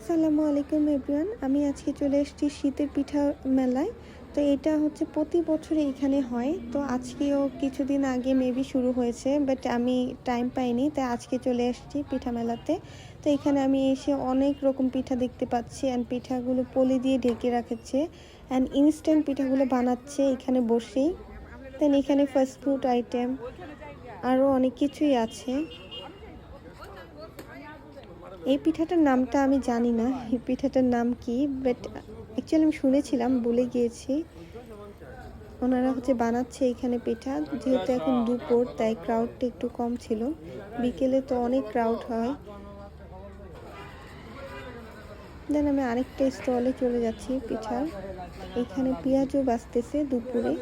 আসসালামু আলাইকুম এভরিওয়ান। আমি আজকে চলে এসেছি শীতের পিঠা মেলায়। তো এটা হচ্ছে প্রতি বছরই এখানে হয়। তো আজকেও কিছুদিন আগে মেবি শুরু হয়েছে, বাট আমি টাইম পাইনি, তাই আজকে চলে এসেছি পিঠা মেলাতে। তো এখানে আমি এসে অনেক রকম পিঠা দেখতে পাচ্ছি, অ্যান্ড পিঠাগুলো পলি দিয়ে ঢেকে রাখছে, অ্যান্ড ইনস্ট্যান্ট পিঠাগুলো বানাচ্ছে এখানে বসেই। দেন এখানে ফাস্ট ফুড আইটেম আরও অনেক কিছুই আছে। এই পিঠাটার নামটা আমি জানি না, এই পিঠাটার নাম কি, বাট অ্যাকচুয়ালি আমি শুনেছিলাম, ভুলে গিয়েছি। ওনারা হচ্ছে বানাচ্ছে এখানে পিঠা। যেহেতু এখন দুপুর, তাই ক্রাউডটা একটু কম ছিল। বিকেলে তো অনেক ক্রাউড হয়। দেন আমি আরেকটা স্টলে চলে যাচ্ছি পিঠার। এখানে পেঁয়াজও বাজতেছে দুপুরে।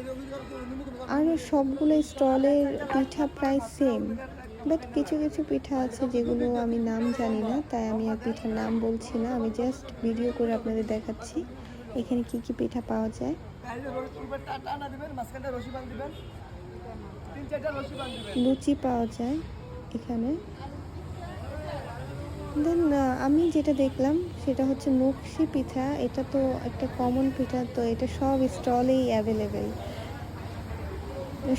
আর সবগুলো স্টলের পিঠা প্রায় সেম, বাট কিছু কিছু পিঠা আছে যেগুলো আমি নাম জানি না, তাই আমি আর পিঠার নাম বলছি না। আমি জাস্ট ভিডিও করে আপনাদের দেখাচ্ছি এখানে কি কি পিঠা পাওয়া যায়। লুচি পাওয়া যায় এখানে। দেন আমি যেটা দেখলাম সেটা হচ্ছে নকশি পিঠা। এটা তো একটা কমন পিঠা, তো এটা সব স্টলেই অ্যাভেলেবেল।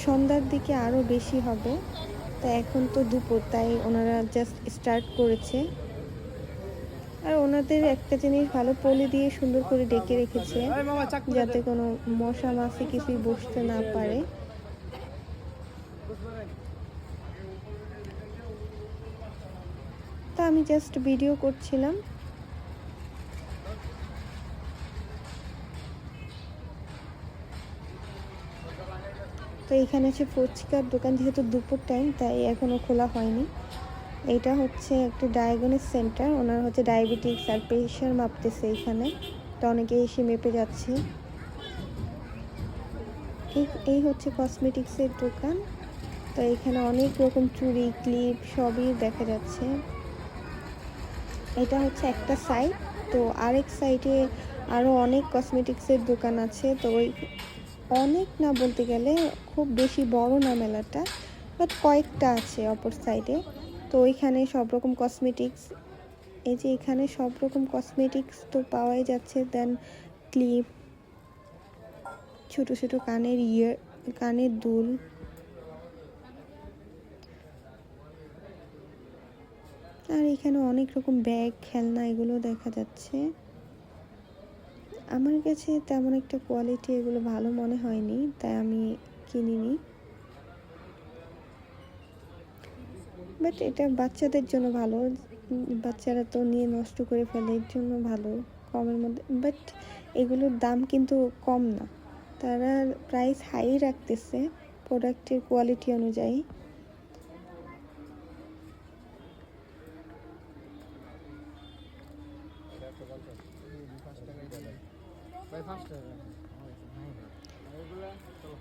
সন্ধ্যার দিকে আরও বেশি হবে, তা এখন তো দুপুর, তাই ওনারা জাস্ট স্টার্ট করেছে। আর ওনাদের একটা জিনিস ভালো, পলি দিয়ে সুন্দর করে ডেকে রেখেছে যাতে কোনো মশা মাছি কিছুই বসতে না পারে। তা আমি জাস্ট ভিডিও করছিলাম। তো এখানে আছে ফুচকার দোকান, যেহেতু দুপুর টাইম তাই এখনও খোলা হয়নি। এটা হচ্ছে একটা ডায়াগনোস সেন্টার, ওনার হচ্ছে ডায়াবেটিক্স আর প্রেশার মাপতেছে এখানে। তো অনেকে এসে মেপে যাচ্ছে। এই হচ্ছে কসমেটিক্সের দোকান। তো এখানে অনেক রকম চুড়ি, ক্লিপ সবই দেখা যাচ্ছে। এটা হচ্ছে একটা সাইড, তো আরেক সাইডে আরও অনেক কসমেটিক্সের দোকান আছে। তো ওই অনেক না, বলতে গেলে খুব বেশি বড় না মেলাটা, বাট কয়েকটা আছে অপর সাইডে। তো ওইখানে সব রকম কসমেটিক্স, এই যে এখানে সব রকম কসমেটিক্স তো পাওয়াই যাচ্ছে। দেন ক্লিপ, ছোট ছোট কানের দুল, আর এখানে অনেক রকম ব্যাগ, খেলনা, এগুলো দেখা যাচ্ছে। আমার কাছে তেমন একটা কোয়ালিটি এগুলো ভালো মনে হয়নি, তাই আমি কিনিনি। বাট এটা বাচ্চাদের জন্য ভালো, বাচ্চারা তো নিয়ে নষ্ট করে ফেলে, এর জন্য ভালো কমের মধ্যে। বাট এগুলোর দাম কিন্তু কম না, তারা প্রাইস হাই রাখতেছে প্রোডাক্টের কোয়ালিটি অনুযায়ী।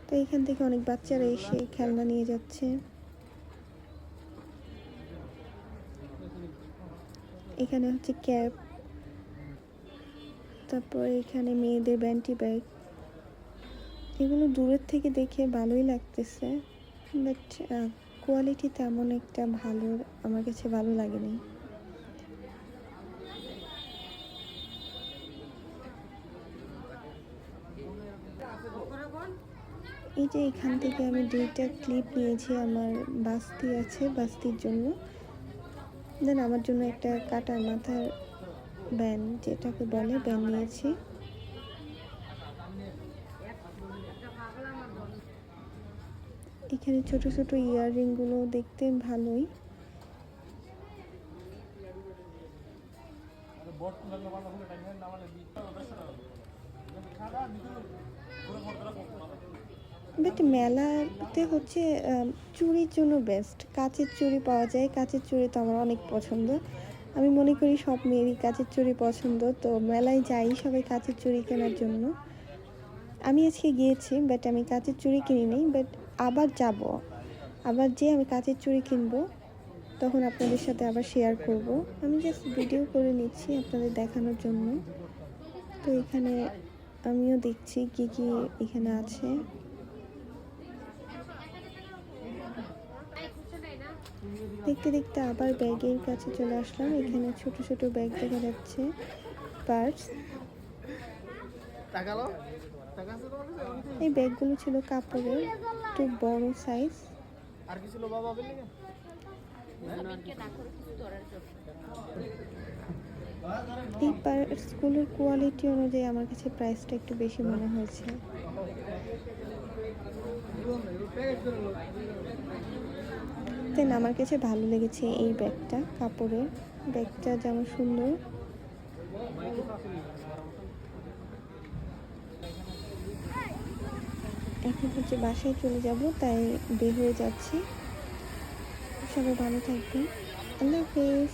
তো এখান থেকে অনেক বাচ্চারা এসে খেলনা নিয়ে যাচ্ছে। এখানে হচ্ছে ক্যাপ, তারপর এখানে মেয়েদের ব্যান্টি ব্যাগ। এগুলো দূরের থেকে দেখে ভালোই লাগতেছে, বাট কোয়ালিটি তেমন একটা ভালো আমার কাছে ভালো লাগেনি। এই যে এখান থেকে আমি 2টা ক্লিপ নিয়েছি, আমার বাস্তি আছে, বাস্তির জন্য। দেন আমার জন্য একটা কাটার মাথার ব্যান্ড, যেটাকে বলে ব্যান্ড নিয়েছি। এখানে ছোট ছোট ইয়াররিংগুলো দেখতে ভালোই। বাট মেলাতে হচ্ছে চুড়ির জন্য বেস্ট, কাচের চুড়ি পাওয়া যায়। কাচের চুড়ি তো আমার অনেক পছন্দ, আমি মনে করি সব মেয়েরই কাচের চুড়ি পছন্দ। তো মেলায় যাই সবাই কাচের চুড়ি কেনার জন্য। আমি আজকে গিয়েছি, বাট আমি কাচের চুড়ি কিনিনি, বাট আবার যাব, আবার যে আমি কাচের চুড়ি কিনবো, তখন আপনাদের সাথে আবার শেয়ার করব। আমি জাস্ট ভিডিও করে নিচ্ছি আপনাদের দেখানোর জন্য। তো এখানে আমিও দেখছি কি কি এখানে আছে। দেখতে দেখতে আবার ব্যাগের কাছে চলে আসলাম। এখানে ছোট ছোট ব্যাগ দেখা যাচ্ছে, পার্স। এই ব্যাগগুলো ছিল কাপড়ের, একটু বড় সাইজ। এই পার্সগুলোর কোয়ালিটি অনুযায়ী আমার কাছে প্রাইসটা একটু বেশি মনে হয়েছে। দেন আমার কাছে ভালো লেগেছে এই ব্যাগটা, কাপড়ের ব্যাগটা যেমন সুন্দর। এখন হচ্ছে বাসায় চলে যাব, তাই বের হয়ে যাচ্ছি। সবাই ভালো থাকবেন। আল্লাহ হাফেজ।